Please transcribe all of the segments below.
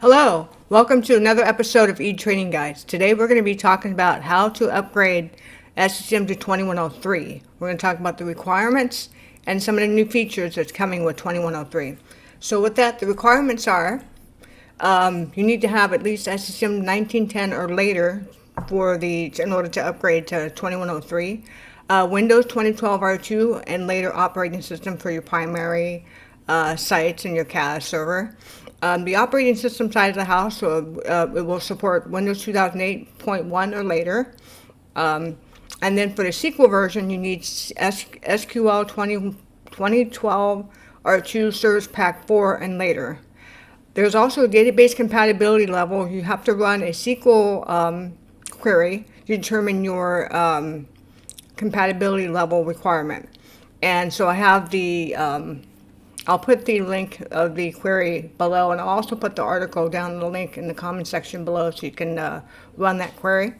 Hello, welcome to another episode of E-Training Guides. Today we're going to be talking about how to upgrade SCCM to 2103. We're going to talk about the requirements and some of the new features that's coming with 2103. So with that, the requirements are you need to have at least SCCM 1910 or later in order to upgrade to 2103. Windows 2012 R2 and later operating system for your primary sites and your CAS server. The operating system side of the house, it will support Windows 2008.1 or later. And then for the SQL version, you need SQL 2012 R2 Service Pack 4 and later. There's also a database compatibility level. You have to run a SQL query to determine your compatibility level requirement. And so I have I'll put the link of the query below, and I'll also put the article down in the link in the comment section below so you can run that query.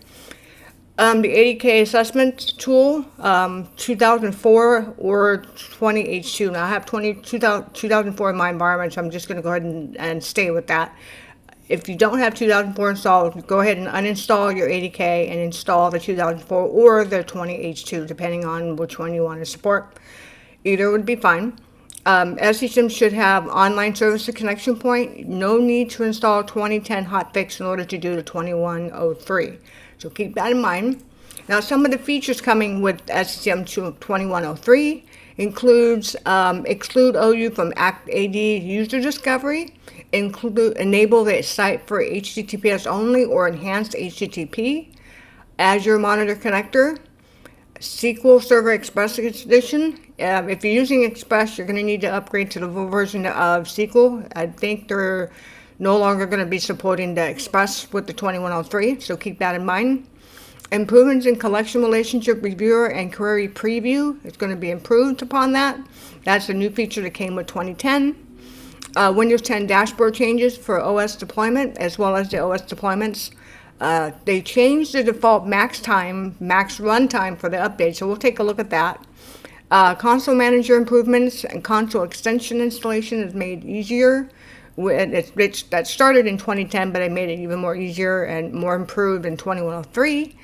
The 80K assessment tool, 2004 or 20H2. Now I have 2004 in my environment, so I'm just going to go ahead and stay with that. If you don't have 2004 installed, go ahead and uninstall your 80K and install the 2004 or the 20H2, depending on which one you want to support. Either would be fine. SCCM should have online service to connection point. No need to install 2010 hotfix in order to do the 2103. So keep that in mind. Now, some of the features coming with SCCM 2103 includes exclude OU from AD user discovery, enable the site for HTTPS only or enhanced HTTP, Azure Monitor Connector, SQL Server Express Edition. If you're using Express, you're going to need to upgrade to the full version of SQL. I think they're no longer going to be supporting the Express with the 2103, so keep that in mind. Improvements in collection relationship reviewer and query preview. It's going to be improved upon that. That's a new feature that came with 2010. Windows 10 dashboard changes for OS deployment as well as the OS deployments. They changed the default max runtime for the update, so we'll take a look at that. Console manager improvements and console extension installation is made easier. That started in 2010, but I made it even more easier and more improved in 2103.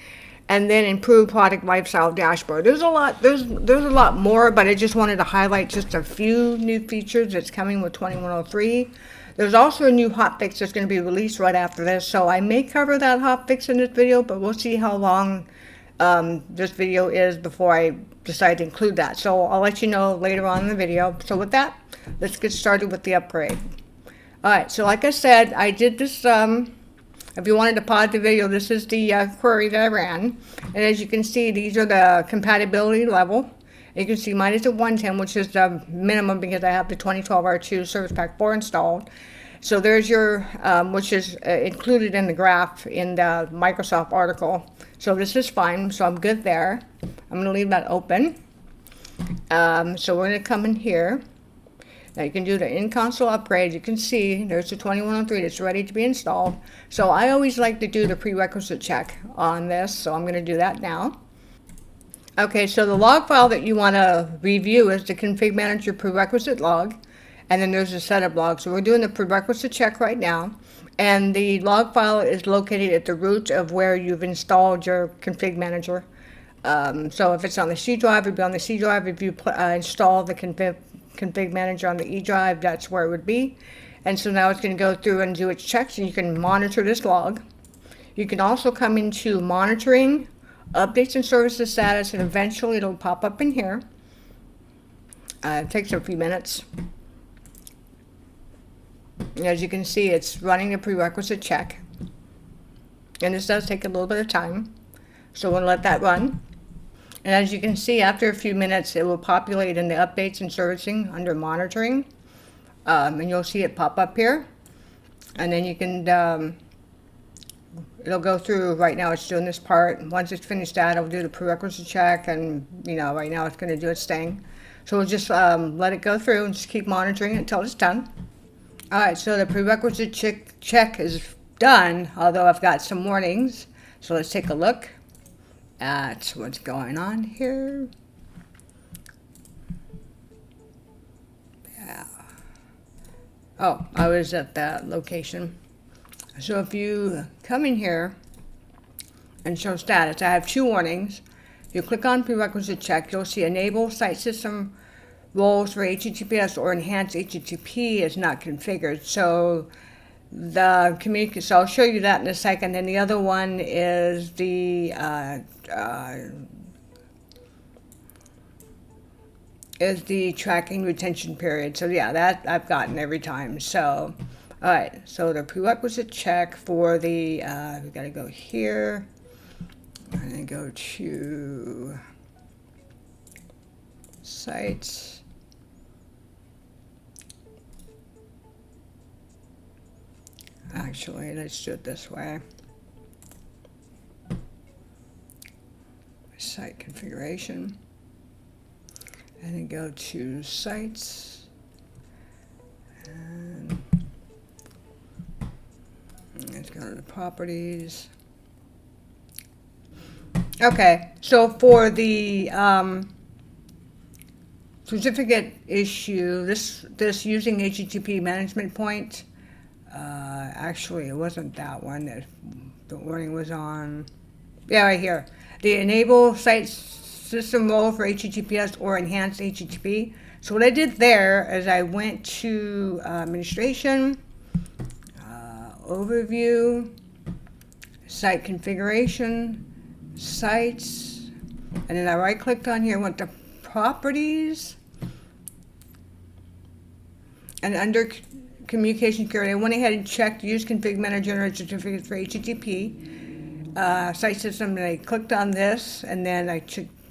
And then improved product lifestyle dashboard. There's a lot more, but I just wanted to highlight just a few new features that's coming with 2103. There's also a new hotfix that's going to be released right after this, so I may cover that hotfix in this video, but we'll see how long this video is before I decide to include that. So I'll let you know later on in the video. So with that, let's get started with the upgrade. Alright, so like I said, I did this, if you wanted to pause the video, this is the query that I ran. And as you can see, these are the compatibility level. You can see mine is at 110, which is the minimum because I have the 2012 R2 Service Pack 4 installed. So there's your, which is included in the graph in the Microsoft article. So this is fine, so I'm good there. I'm going to leave that open. So we're going to come in here. Now you can do the in-console upgrade. You can see there's the 2103 that's ready to be installed. So I always like to do the prerequisite check on this, so I'm going to do that now. Okay, so the log file that you want to review is the config manager prerequisite log, and then there's a setup log. So we're doing the prerequisite check right now, and the log file is located at the root of where you've installed your config manager. So if it's on the C drive, it'd be on the C drive. If you install the config manager on the E drive, that's where it would be. And so now it's going to go through and do its checks, and you can monitor this log. You can also come into monitoring, updates and services status, and eventually it'll pop up in here. It takes a few minutes. And as you can see, it's running a prerequisite check. And this does take a little bit of time. So we'll let that run. And as you can see, after a few minutes, it will populate in the updates and servicing under monitoring. And you'll see it pop up here. And then you can, it'll go through. Right now it's doing this part. Once it's finished that, it'll do the prerequisite check. And, you know, right now it's going to do its thing. So we'll just let it go through and just keep monitoring it until it's done. All right, so the prerequisite check is done, although I've got some warnings. So let's take a look at what's going on here. Yeah. Oh, I was at that location. So if you come in here and show status, I have 2 warnings. You click on Prerequisite Check, you'll see Enable Site System Roles for HTTPS or Enhanced HTTP is not configured. So so I'll show you that in a second. And the other one is the tracking retention period. So yeah, that I've gotten every time. So, all right. So the prerequisite check for the we got to go here and then go to sites. Actually, let's do it this way. Site configuration. And then go to sites. And let's go to the properties. Okay, so for the certificate issue, this using HTTP management point, actually it wasn't that one that the warning was on. Yeah, right here. The enable site system role for HTTPS or enhanced HTTP. So what I did there is I went to administration, overview, site configuration, sites, and then I right clicked on here, went to properties, and under communication security, I went ahead and checked use config manager generate certificates for HTTP site system, and I clicked on this, and then I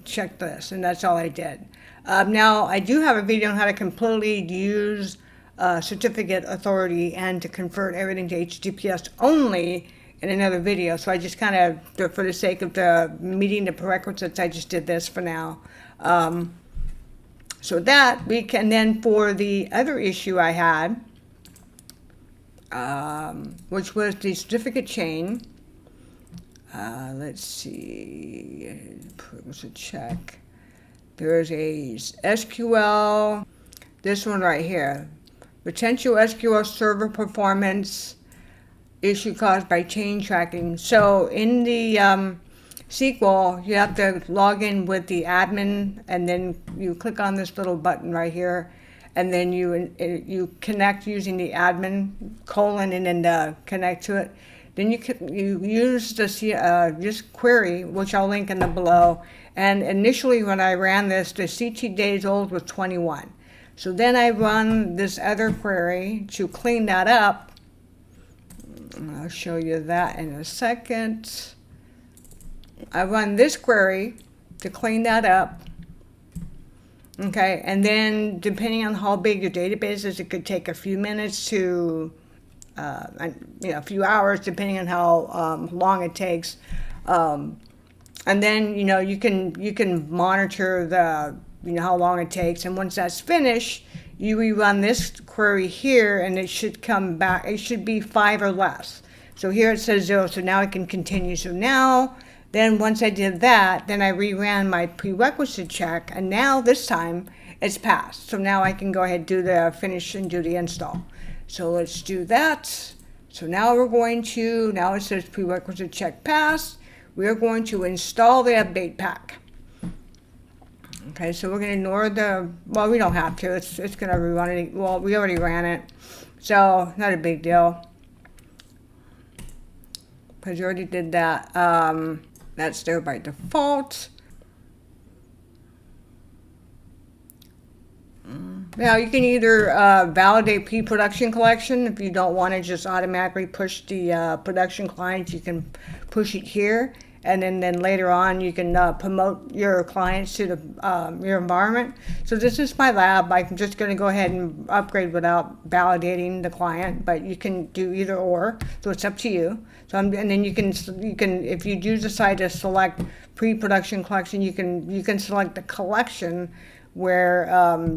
checked this, and that's all I did. Now I do have a video on how to completely use certificate authority and to convert everything to HTTPS only in another video. So I just kind of, for the sake of meeting the prerequisites, I just did this for now. So that we can then, for the other issue I had, which was the certificate chain. Let's see, Prerequisite Check. There's a SQL, this one right here, potential SQL server performance issue caused by chain tracking. So in the SQL, you have to log in with the admin, and then you click on this little button right here, and then you connect using the admin : and then connect to it. Then you use this query, which I'll link in the below. And initially when I ran this, the CT days old was 21. So then I run this other query to clean that up. I'll show you that in a second. I run this query to clean that up. Okay, and then depending on how big your database is, it could take a few minutes to a few hours, depending on how long it takes. And then you can monitor how long it takes, and once that's finished, you rerun this query here, and it should come back. It should be 5 or less. So here it says 0, so now I can continue. So now, then once I did that, then I reran my prerequisite check, and now this time it's passed. So now I can go ahead and do the finish and do the install. So let's do that. So now now it says prerequisite check passed. We're going to install the update pack. Okay, so we're going to ignore well, we don't have to. It's going to rerun it. Well, we already ran it. So not a big deal, because you already did that. That's there by default. Now you can either validate pre-production collection. If you don't want to just automatically push the production clients, you can push it here, and then later on you can promote your clients to your environment. So this is my lab. I'm just going to go ahead and upgrade without validating the client, but you can do either or. So it's up to you. So and then you can if you do decide to select pre-production collection, you can select the collection where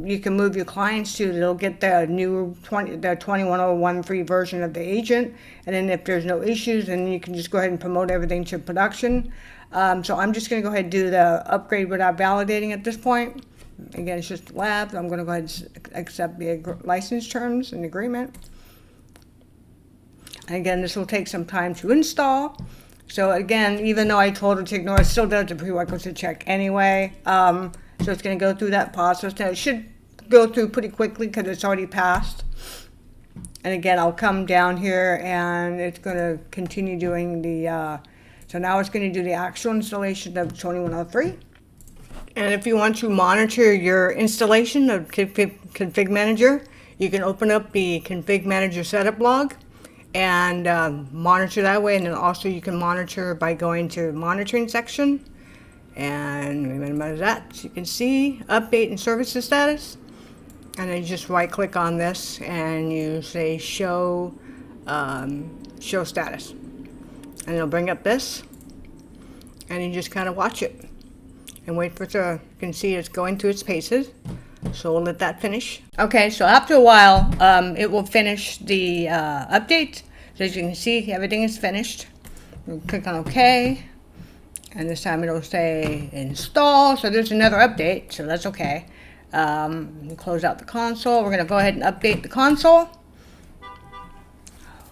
you can move your clients to. They'll get the new 2101 free version of the agent, and then if there's no issues, then you can just go ahead and promote everything to production. So I'm just going to go ahead and do the upgrade without validating at this point. Again, it's just lab. I'm going to go ahead and accept the license terms and agreement. Again, this will take some time to install. So again, even though I told it to ignore, it still does the prerequisite check anyway. So it's going to go through that process. Now it should go through pretty quickly because it's already passed. And again, I'll come down here and it's going to continue doing the, so now it's going to do the actual installation of 2103. And if you want to monitor your installation of Config Manager, you can open up the Config Manager setup log and monitor that way. And then also you can monitor by going to monitoring section and remember that. So you can see update and services status. And then you just right click on this and you say show status. And it'll bring up this. And you just kind of watch it and wait for it to, you can see it's going through its paces. So we'll let that finish. Okay, so after a while, it will finish the update. So as you can see, everything is finished. We'll click on OK. And this time it'll say install. So there's another update, so that's okay. We'll close out the console. We're going to go ahead and update the console.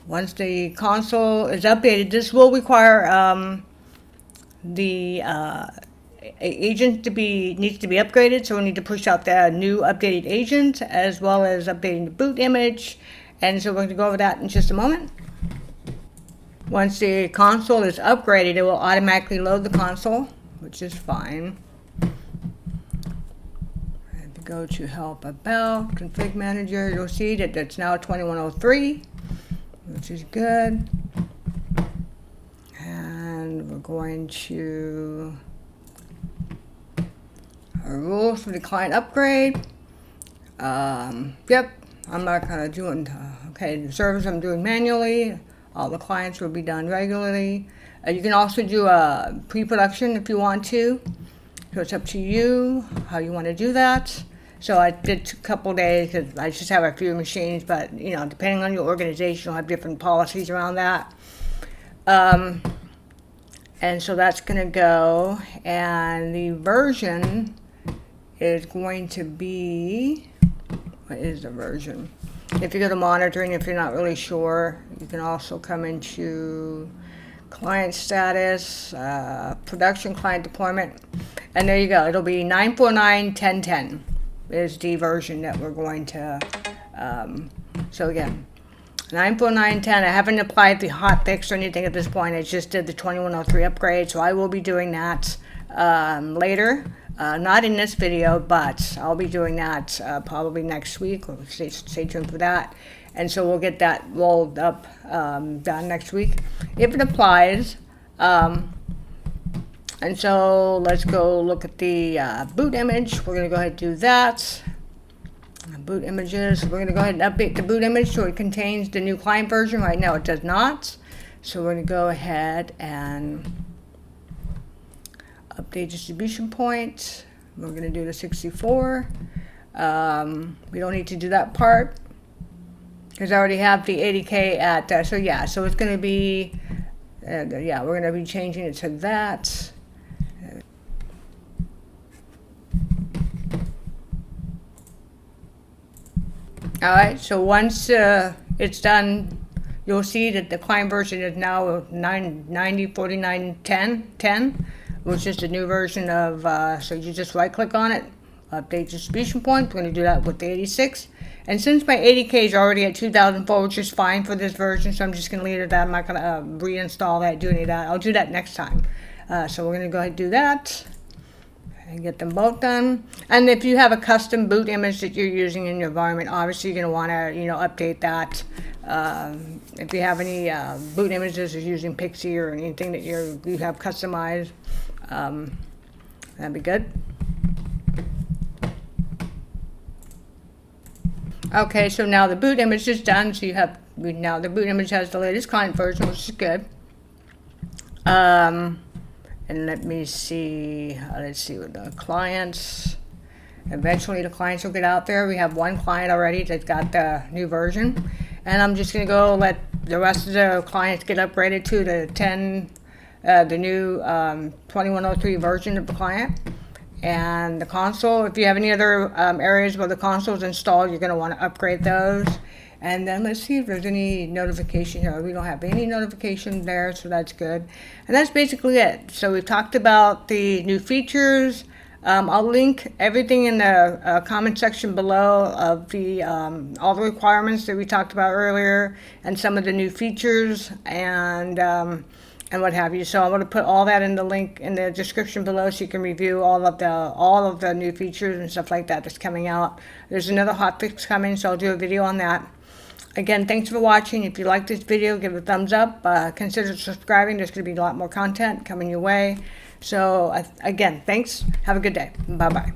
Once the console is updated, this will require the agent needs to be upgraded, so we need to push out the new updated agent as well as updating the boot image, and so we're going to go over that in just a moment. Once the console is upgraded, it will automatically load the console, which is fine. And to go to help about config manager, you'll see that it's now 2103, which is good. And we're going to rules for the client upgrade. Yep, I'm not going to do it. Okay, the service I'm doing manually. All the clients will be done regularly. You can also do a pre-production if you want to. So it's up to you how you want to do that. So I did a couple days because I just have a few machines, but you know, depending on your organization, you'll have different policies around that. And so that's going to go, and the version is going to be, what is the version? If you go to monitoring, if you're not really sure, you can also come into client status, production client deployment, and there you go. It'll be 949.10.10 is the version that we're going to, so again, 949.10. I haven't applied the hot fix or anything at this point. I just did the 2103 upgrade, so I will be doing that later. Not in this video, but I'll be doing that probably next week. Or stay tuned for that. And so we'll get that rolled up done next week if it applies. And so let's go look at the boot image. We're going to go ahead and do that. Boot images. We're going to go ahead and update the boot image so it contains the new client version. Right now it does not. So we're going to go ahead and update distribution point. We're going to do the 64. We don't need to do that part because I already have the 80K at, so yeah, so it's going to be, yeah, we're going to be changing it to that. All right, so once it's done, you'll see that the client version is now 9049.10.10, which is the new version of, so you just right click on it, update distribution point. We're going to do that with the 86. And since my 80K is already at 2004, which is fine for this version, so I'm just going to leave it at that. I'm not going to reinstall that, do any of that. I'll do that next time. So we're going to go ahead and do that and get them both done. And if you have a custom boot image that you're using in your environment, obviously you're going to want to, you know, update that. If you have any boot images using Pixie or anything that you have customized, that'd be good. Okay, so now the boot image is done. So you have, now the boot image has the latest client version, which is good. And let me see, let's see with the clients. Eventually the clients will get out there. We have one client already that's got the new version. And I'm just gonna go let the rest of the clients get upgraded to the the new 2103 version of the client. And the console, if you have any other areas where the console is installed, you're gonna wanna upgrade those. And then let's see if there's any notification here. We don't have any notification there, so that's good. And that's basically it. So we've talked about the new features. I'll link everything in the comment section below of the all the requirements that we talked about earlier, and some of the new features and what have you. So I'm going to put all that in the link in the description below, so you can review all of the new features and stuff like that that's coming out. There's another hotfix coming, so I'll do a video on that. Again, thanks for watching. If you like this video, give it a thumbs up. Consider subscribing. There's going to be a lot more content coming your way. So again, thanks. Have a good day. Bye-bye.